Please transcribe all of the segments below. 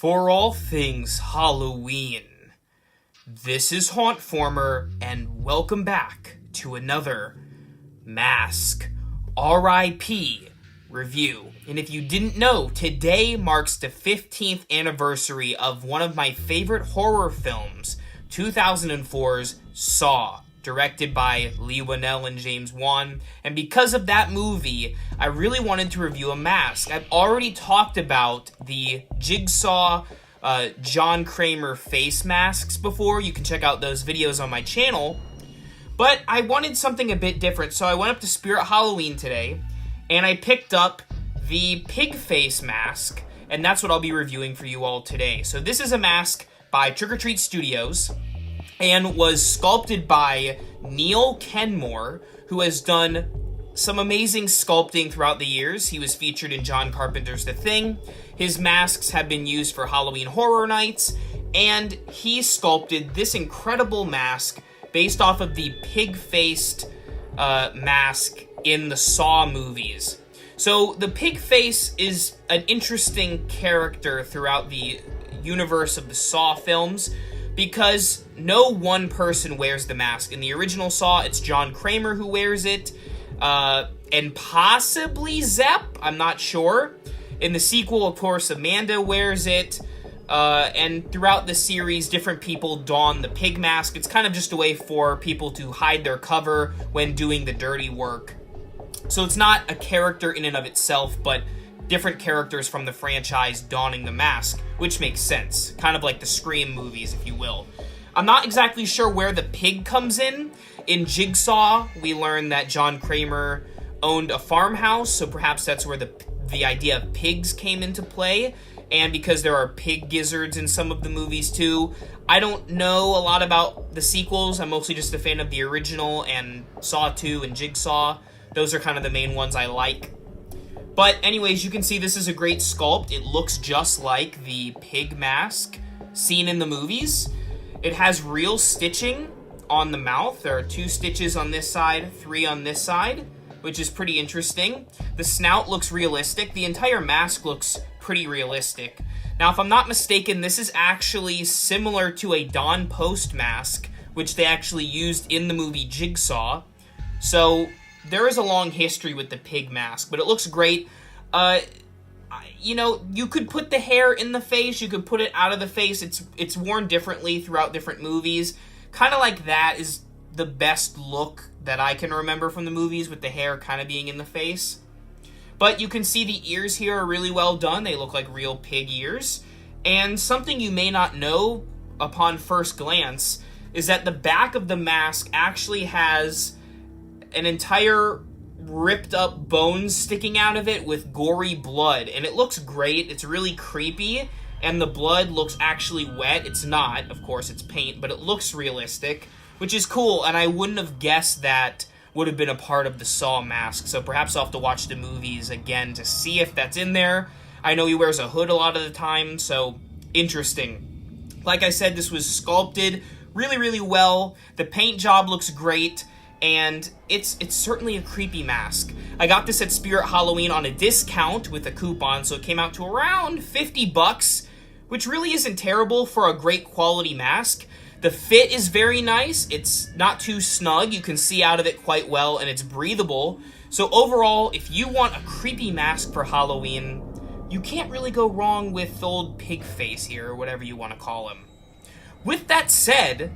For all things Halloween, this is Hauntformer, and welcome back to another Mask R.I.P. review. And if you didn't know, today marks the 15th anniversary of one of my favorite horror films, 2004's Saw, directed by Leigh Whannell and James Wan. And because of that movie, I really wanted to review a mask. I've already talked about the Jigsaw John Kramer face masks before. You can check out those videos on my channel. But I wanted something a bit different, so I went up to Spirit Halloween today, and I picked up the pig face mask, and that's what I'll be reviewing for you all today. So this is a mask by Trick or Treat Studios, and was sculpted by Neil Kenmore, who has done some amazing sculpting throughout the years. He was featured in John Carpenter's The Thing. His masks have been used for Halloween Horror Nights, and he sculpted this incredible mask based off of the pig-faced mask in the Saw movies. So the pig face is an interesting character throughout the universe of the Saw films, because no one person wears the mask. In the original Saw, it's John Kramer who wears it, and possibly Zepp, I'm not sure. In the sequel, of course, Amanda wears it, and throughout the series, different people don the pig mask. It's kind of just a way for people to hide their cover when doing the dirty work. So it's not a character in and of itself, but different characters from the franchise donning the mask, which makes sense. Kind of like the Scream movies, if you will. I'm not exactly sure where the pig comes in. In Jigsaw, we learn that John Kramer owned a farmhouse, so perhaps that's where the idea of pigs came into play. And because there are pig gizzards in some of the movies too. I don't know a lot about the sequels. I'm mostly just a fan of the original and Saw 2 and Jigsaw. Those are kind of the main ones I like. But anyways, you can see this is a great sculpt. It looks just like the pig mask seen in the movies. It has real stitching on the mouth. There are 2 stitches on this side, 3 on this side, which is pretty interesting. The snout looks realistic. The entire mask looks pretty realistic. Now, if I'm not mistaken, this is actually similar to a Don Post mask, which they actually used in the movie Jigsaw. So there is a long history with the pig mask, but it looks great. You know, you could put the hair in the face, you could put it out of the face. It's worn differently throughout different movies. Kind of like that is the best look that I can remember from the movies, with the hair kind of being in the face. But you can see the ears here are really well done. They look like real pig ears. And something you may not know upon first glance is that the back of the mask actually has an entire ripped up bones sticking out of it with gory blood, and it looks great. It's really creepy, and the blood looks actually wet. It's not, of course, it's paint, but it looks realistic, which is cool, and I wouldn't have guessed that would have been a part of the Saw mask, so perhaps I'll have to watch the movies again to see if that's in there. I know he wears a hood a lot of the time, so interesting. Like I said, this was sculpted really, really well. The paint job looks great, and it's certainly a creepy mask. I got this at Spirit Halloween on a discount with a coupon, so it came out to around $50, which really isn't terrible for a great quality mask. The fit is very nice. It's not too snug. You can see out of it quite well, and it's breathable. So overall, if you want a creepy mask for Halloween, you can't really go wrong with old pig face here, or whatever you want to call him. With that said,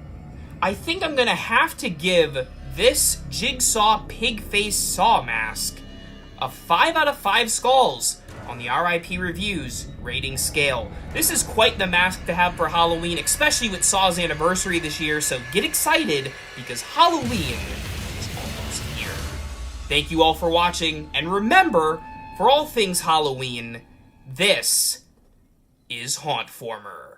I think I'm going to have to give this Jigsaw pig face Saw mask a 5 out of 5 skulls on the RIP Reviews rating scale. This is quite the mask to have for Halloween, especially with Saw's anniversary this year, so get excited, because Halloween is almost here. Thank you all for watching, and remember, for all things Halloween, this is Hauntformer.